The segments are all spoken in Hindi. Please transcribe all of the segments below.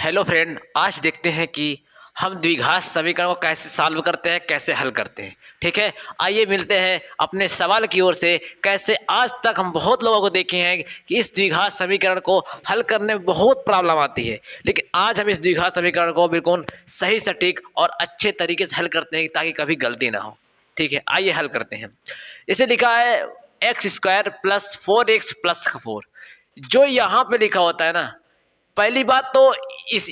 हेलो फ्रेंड, आज देखते हैं कि हम द्विघात समीकरण को कैसे सॉल्व करते हैं, कैसे हल करते हैं। ठीक है, आइए मिलते हैं अपने सवाल की ओर से। कैसे आज तक हम बहुत लोगों को देखे हैं कि इस द्विघात समीकरण को हल करने में बहुत प्रॉब्लम आती है, लेकिन आज हम इस द्विघात समीकरण को बिल्कुल सही सटीक और अच्छे तरीके से हल करते हैं ताकि कभी गलती ना हो। ठीक है, आइए हल करते हैं। इसे लिखा है एक्स स्क्वायर प्लस 4x+4। जो यहाँ पे लिखा होता है ना, पहली बात तो इस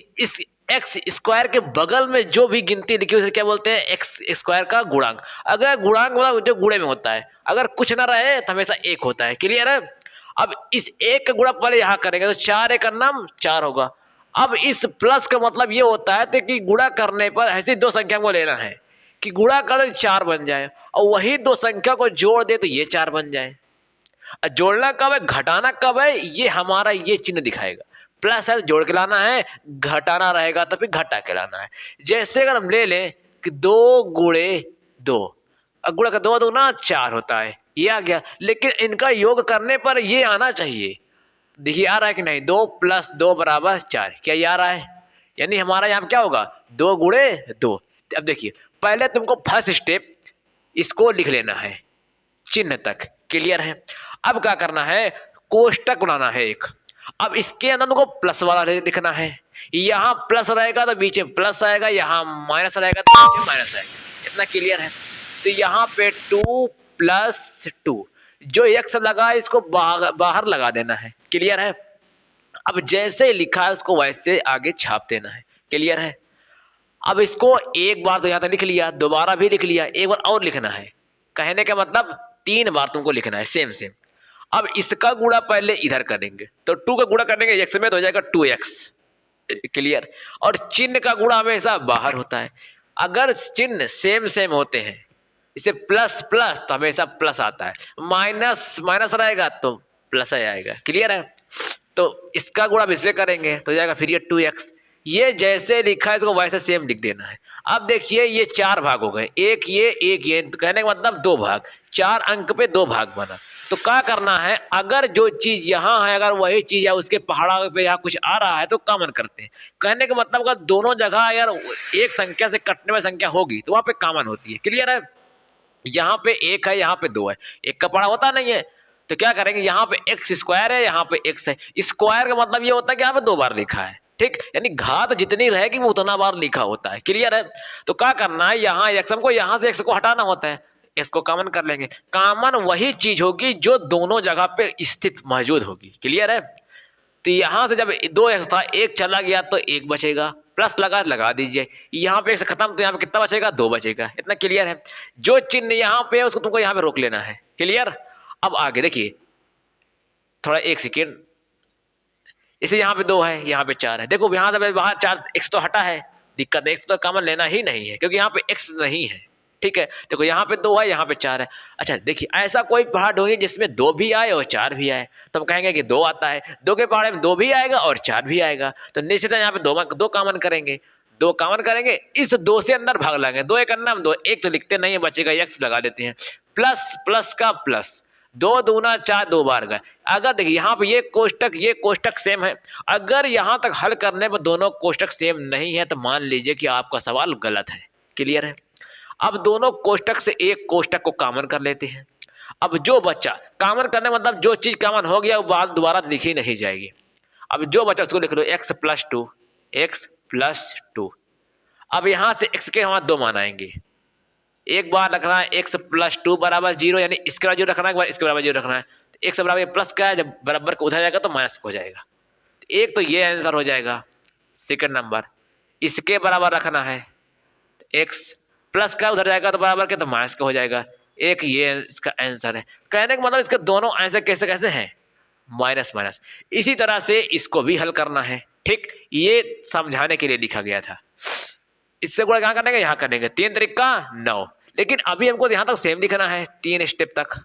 एक्स स्क्वायर के बगल में जो भी गिनती लिखी उसे क्या बोलते हैं? एक्स स्क्वायर का गुणांक। अगर गुणांक मतलब जो गुणे में होता है, अगर कुछ ना रहे तो हमेशा एक होता है। क्लियर है? अब इस एक का गुणा पहले यहाँ करेंगे तो 4 एक का नाम 4 होगा। अब इस प्लस का मतलब ये होता है तो कि गुणा करने पर ऐसी दो संख्या को लेना है कि गुणा कर 4 बन जाए और वही दो संख्या को जोड़ दे तो ये 4 बन जाए। जोड़ना कब है, घटाना कब है, ये हमारा ये चिन्ह दिखाएगा। प्लस है तो जोड़ के लाना है, घटाना रहेगा तो फिर घटा के लाना है। जैसे अगर हम ले लें कि 2 गुणे 2, गुणा का 2 दूना 4 होता है, ये आ गया। लेकिन इनका योग करने पर ये आना चाहिए। देखिए आ रहा है कि नहीं? 2+2 = 4। क्या ये आ रहा है? यानी हमारा यहाँ क्या होगा? 2 गुणे 2। अब देखिए, पहले तुमको फर्स्ट स्टेप इसको लिख लेना है चिन्ह तक। क्लियर है? अब क्या करना है? कोष्टक बनाना है एक। अब इसके अंदर तुमको प्लस वाला लिखना है। यहाँ प्लस रहेगा तो बीच में प्लस आएगा, यहाँ माइनस रहेगा तो बीच में माइनस आएगा। इतना क्लियर है? तो यहाँ पे 2+2 जो एक्स लगा है इसको बाहर लगा देना है। क्लियर है? अब जैसे लिखा है उसको वैसे आगे छाप देना है। क्लियर है? अब इसको एक बार तो यहाँ तक लिख लिया, दोबारा भी लिख लिया, एक बार और लिखना है। कहने का मतलब 3 बार तुमको लिखना है सेम सेम। अब इसका गुणा पहले इधर करेंगे तो 2 का गुणा करेंगे एक्स में तो हो जाएगा 2x। क्लियर? और चिन्ह का गुणा हमेशा बाहर होता है। अगर चिन्ह सेम सेम होते हैं, इसे प्लस प्लस तो हमेशा प्लस आता है, माइनस माइनस रहेगा तो प्लस ही आएगा। क्लियर है? तो इसका गुणा इसमें करेंगे तो हो जाएगा फिर ये 2x। ये जैसे लिखा है इसको वैसे सेम लिख देना है। अब देखिए ये 4 भाग हो गए, एक ये, तो कहने का मतलब 2 भाग, 4 अंक पे 2 भाग बना। तो क्या करना है, अगर जो चीज यहाँ है अगर वही चीज है उसके पहाड़ा पे यहाँ कुछ आ रहा है तो कॉमन करते हैं। कहने का मतलब अगर दोनों जगह यार एक संख्या से कटने वाली संख्या होगी तो वहां पे कॉमन होती है। क्लियर है? यहाँ पे 1 है, यहाँ पे 2 है, एक का पहाड़ा होता नहीं है। तो क्या करेंगे, यहाँ पे एक्स स्क्वायर है, यहाँ पे एक्स है। स्क्वायर का मतलब ये होता है कि यहाँ पे 2 बार लिखा है। ठीक, यानी घात जितनी रहेगी वो उतना बार लिखा होता है। क्लियर है? तो क्या करना है, यहाँ एक्स हमको यहाँ से एक्स को हटाना होता है, इसको कॉमन कर लेंगे। कॉमन वही चीज होगी जो दोनों जगह पे स्थित मौजूद होगी। क्लियर है? तो यहाँ से जब 2x था, एक चला गया तो एक बचेगा, प्लस लगा दीजिए। यहाँ पे x खत्म तो यहाँ पे कितना बचेगा? 2 बचेगा। इतना क्लियर है? जो चिन्ह यहाँ पे है उसको तुमको यहाँ पे रोक लेना है। क्लियर? अब आगे देखिए, थोड़ा एक सेकेंड। इसे यहाँ पे 2 है, यहाँ पे 4 है। देखो यहाँ से बाहर 4 x तो हटा है, दिक्कत है, x तो कॉमन लेना ही नहीं है क्योंकि यहाँ पे x नहीं है। ठीक है? देखो यहाँ पे 2 है, यहाँ पे 4 है। अच्छा देखिए, ऐसा कोई पहाड़ होगी जिसमें 2 भी आए और 4 भी आए तो हम कहेंगे कि 2 आता है। 2 के पहाड़े में 2 भी आएगा और 4 भी आएगा तो निश्चित है यहाँ पे 2 कॉमन करेंगे। 2 कॉमन करेंगे, इस 2 से अंदर भाग लाएंगे। 2 एक अन्ना 2, एक तो लिखते नहीं है, बचेगा x लगा देते हैं। प्लस प्लस का प्लस, 2 दूना 4, 2 बार गए। अगर देखिए यहाँ पे ये कोष्टक सेम है। अगर यहाँ तक हल करने पर दोनों कोष्टक सेम नहीं है तो मान लीजिए कि आपका सवाल गलत है। क्लियर है? अब दोनों कोष्टक से एक कोष्टक को कॉमन कर लेते हैं। अब जो बच्चा कॉमन करने मतलब जो चीज कॉमन हो गया वो बात दोबारा लिखी नहीं जाएगी। अब जो बच्चा उसको लिख लो x+2। अब यहाँ से x के हम 2 मान आएंगे। एक बार रखना है x+2 = 0, यानी इसके बराबर 0 रखना है, इसके बराबर 0 रखना है। तो x बराबर प्लस का है, जब बराबर को उधर जाएगा तो माइनस हो जाएगा। तो एक तो ये आंसर हो जाएगा। सेकंड नंबर, इसके बराबर रखना है, x प्लस का उधर जाएगा तो बराबर के तो माइनस का हो जाएगा। एक ये इसका आंसर है। कहने का मतलब इसके दोनों आंसर कैसे कैसे हैं? Minus minus. इसी तरह से इसको भी हल करना है। ठीक, ये समझाने के लिए लिखा गया था। इससे गुणा कहाँ करेंगे? यहाँ करेंगे। 3 तरीका 9, लेकिन अभी हमको यहाँ तक सेम लिखना है, 3 स्टेप तक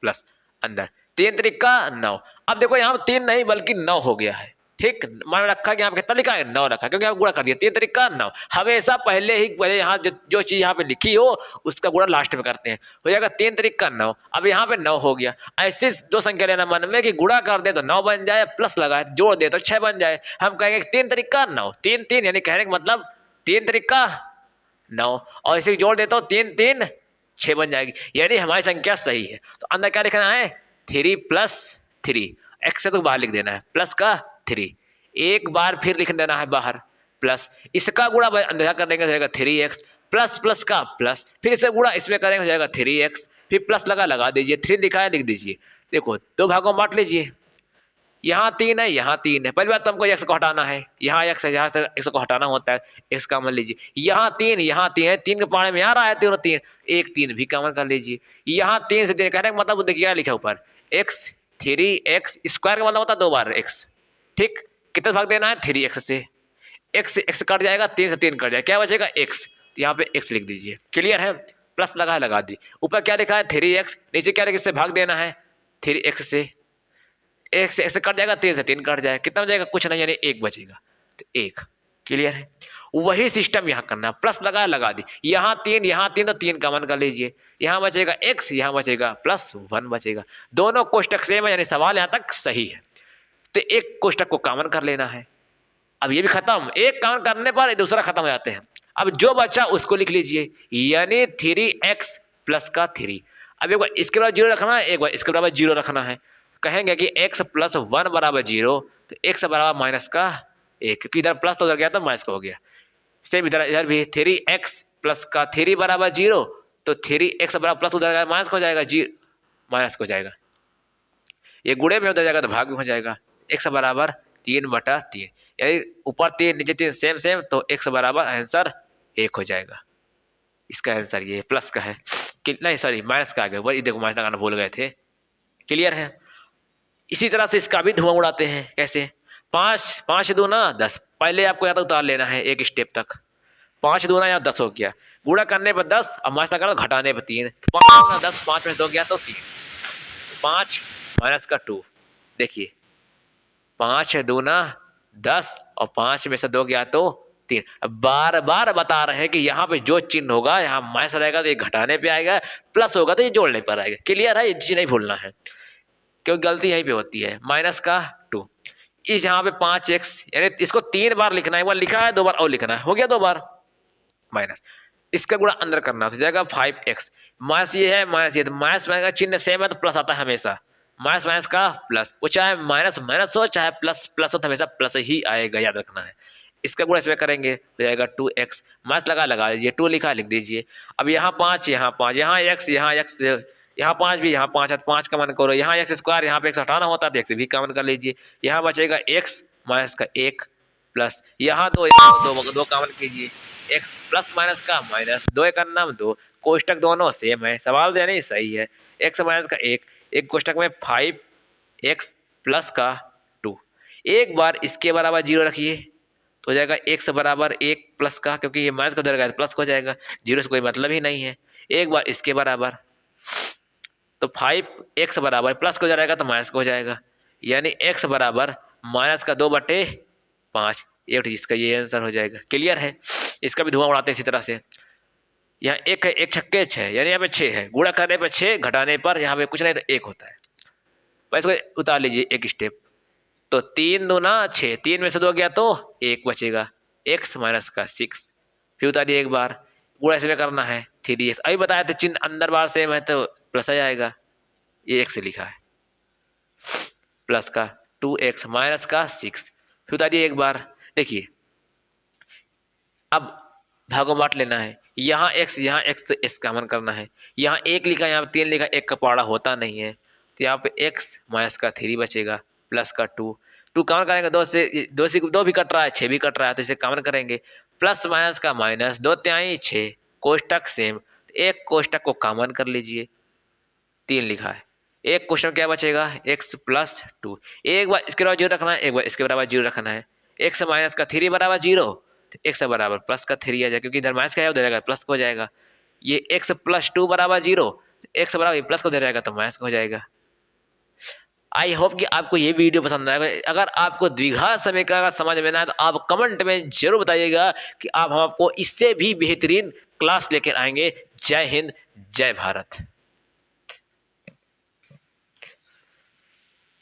प्लस अंदर 3 तरीका 9। अब देखो यहाँ 3 नहीं बल्कि 9 हो गया है। ठीक, मान रखा कि यहाँ पे कितना लिखा है 9 रखा है, क्योंकि यहाँ गुणा कर दिया 3 तरीका 9। हमेशा पहले यहाँ जो चीज यहाँ पे लिखी हो उसका गुणा लास्ट में करते हैं, हो जाएगा 3 तरीका 9। अब यहाँ पे 9 हो गया। ऐसे दो संख्या लेना मन में कि गुणा कर दे तो 9 बन जाए, प्लस लगाए जोड़ दे तो 6 बन जाए। हम कहेंगे 3 तरीका 9, 3 3 यानी कहने का मतलब 3 तरीका 9, और इसे जोड़ देता हूँ 3 3 6 बन जाएगी, यानी हमारी संख्या सही है। तो अंदर क्या लिखना है 3 प्लस 3, एक्स से तो बाहर लिख देना है प्लस का 3, एक बार फिर लिख देना है बाहर प्लस, इसका गुणा अंदर कर देंगे हो जाएगा 3x प्लस प्लस का प्लस, फिर इसे गुणा इसमें करेंगे हो जाएगा 3x, फिर प्लस लगा दीजिए, 3 लिखा है लिख दीजिए। देखो दो भागों में बांट लीजिए, यहाँ 3 है यहाँ 3 है, पहली बात तो हमको x को हटाना है, यहाँ x है यहाँ से x को हटाना होता है, x कॉमन लीजिए, यहाँ 3 है, 3 के पारे में आ रहा है तीनों 3, एक 3 भी कॉमन कर लीजिए। यहाँ 3 से 3 कहने का मतलब देखिए क्या लिखा ऊपर x 3x स्क्वायर का मतलब होता है 2 बार x, ठीक, कितना भाग देना है 3x से, x कट जाएगा 3 से 3 कट जाएगा, क्या बचेगा x, तो यहाँ पे x लिख दीजिए। क्लियर है, प्लस लगा दी, ऊपर क्या लिखा है 3x, नीचे क्या लिखा इससे भाग देना है 3x से, एक से कट जाएगा 3 से 3 कट जाएगा, कितना बचेगा कुछ नहीं यानी 1 बचेगा, तो 1। क्लियर है, वही सिस्टम यहाँ करना, प्लस लगा दी, यहाँ 3 तो 3 कॉमन कर लीजिए, यहाँ बचेगा x, यहाँ बचेगा प्लस 1 बचेगा, दोनों कोष्टक सेम है यानी सवाल यहाँ तक सही है। तो एक कोष्टक को कॉमन कर लेना है, अब ये भी खत्म, एक कॉमन करने पर दूसरा खत्म हो जाते हैं। अब जो बचा उसको लिख लीजिए, यानी 3x प्लस का 3। अब एक बार इसके बराबर 0 रखना है, एक बार इसके बराबर 0 रखना है, कहेंगे कि x प्लस 1 बराबर 0, तो x बराबर माइनस का 1, क्योंकि इधर प्लस तो उधर गया तो माइनस का हो गया। सेम इधर भी 3x प्लस का 3 बराबर 0, तो 3x बराबर प्लस उधर गया माइनस का हो जाएगा, जी माइनस का हो जाएगा, ये गुणे में उधर जाएगा तो भाग में हो जाएगा, x बराबर 3/3, यानी ऊपर 3 नीचे 3 सेम सेम, तो x बराबर आंसर 1 हो जाएगा। इसका आंसर ये प्लस का है, नहीं सॉरी माइनस का आ गया, वही देखो माइनस लगाना भूल गए थे। क्लियर है, इसी तरह से इसका भी धुआं उड़ाते हैं, कैसे 5 दूना 10, पहले आपको यहाँ तक उतार लेना है एक स्टेप तक, 5 दूना यहाँ 10 हो गया, गुणा करने पर 10 और माइनस लगाना घटाने पर 3, 5 दूना 10, 5 में 2 गया तो 3, 5 माइनस का 2, देखिए 5 दूना 10 और 5 में से 2 गया तो 3। बार बार बता रहे हैं कि यहाँ पे जो चिन्ह होगा यहाँ माइनस रहेगा तो ये घटाने पे आएगा, प्लस होगा तो ये जोड़ने पर आएगा। क्लियर है, ये चीज नहीं भूलना है, क्योंकि गलती यहीं पे होती है। माइनस का 2, इस यहाँ पे 5x, यानी इसको 3 बार लिखना है, एक बार लिखा है 2 बार और लिखना है, हो गया 2 बार माइनस, इसका गुणा अंदर करना तो जाएगा 5x, माइनस ये है माइनस ये, तो माइनस माइनस का चिन्ह सेम है तो प्लस आता है हमेशा, माइनस माइनस का प्लस, वो चाहे माइनस माइनस हो चाहे प्लस प्लस हो तो हमेशा प्लस ही आएगा, याद रखना है। इसका गुणा इसमें करेंगे हो जाएगा 2x, माइनस लगा दीजिए, 2 लिखा लिख दीजिए। अब यहाँ 5 यहाँ 5, यहाँ x यहाँ 5 भी यहाँ 5 है, 5 का मन करो, यहाँ x स्क्वायर यहाँ पे x हटाना होता है तो x भी कॉमन कर लीजिए, यहाँ बचेगा x माइनस का 1 प्लस, यहाँ 2 कॉमन कीजिए, x प्लस माइनस का माइनस, 2 एक नाम 2, कोष्टक दोनों सेम है, सवाल देने सही है, x माइनस का 1, एक कोष्टक में 5x प्लस का 2, एक बार इसके बराबर 0 रखिए तो हो जाएगा x बराबर 1 प्लस का, क्योंकि ये माइनस का उधर गया तो प्लस हो जाएगा, 0 से कोई मतलब ही नहीं है। एक बार इसके बराबर तो 5x बराबर प्लस का हो जाएगा तो माइनस का हो जाएगा, यानी x बराबर माइनस का 2/5, इसका ये आंसर हो जाएगा। क्लियर है, इसका भी धुआं उड़ाते हैं इसी तरह से। यहाँ 1 है, 1 छक्के 6, यानी यहाँ पे 6 है, गुणा करने पर 6, घटाने पर यहाँ पे कुछ नहीं तो 1 होता है। बस इसको उतार लीजिए एक स्टेप, तो 3 दूना 6, 3 में से 2 गया तो 1 बचेगा, x माइनस का 6, फिर उतारिए एक बार, गुणा इसमें करना है 3x, अभी बताया था चिन्ह अंदर बार सेम है तो प्लस आ जाएगा, ये x लिखा है प्लस का 2x माइनस का 6, फिर उतारिए एक बार, देखिए अब भागों बांट लेना है, यहाँ x तो x कॉमन करना है, यहाँ 1 लिखा यहाँ 3 लिखा, 1 का पाड़ा होता नहीं है तो यहाँ पे x माइनस का 3 बचेगा प्लस का 2 कॉमन करेंगे, 2 भी कट रहा है 6 भी कट रहा है तो इसे कॉमन करेंगे, प्लस माइनस का माइनस, 2 तिहाई 6, कोष्टक सेम, एक कोष्टक को कॉमन कर लीजिए, 3 लिखा है, एक क्वेश्चन क्या बचेगा x प्लस 2, एक बार इसके बराबर 0 रखना है, एक बार इसके बराबर 0 रखना है, x माइनस का 3 बराबर 0, तो x बराबर प्लस का 3 आ जाएगा, क्योंकि इधर माइनस का है उधर जाएगा प्लस हो जाएगा, ये x प्लस 2 बराबर 0, x बराबर प्लस को उधर जाएगा तो माइनस हो जाएगा। आई होप कि आपको ये वीडियो पसंद आएगा। अगर आपको द्विघात समीकरण का समझ में ना आए तो आप कमेंट में ज़रूर बताइएगा कि आप हम आपको इससे भी बेहतरीन क्लास लेकर आएंगे। जय हिंद, जय भारत।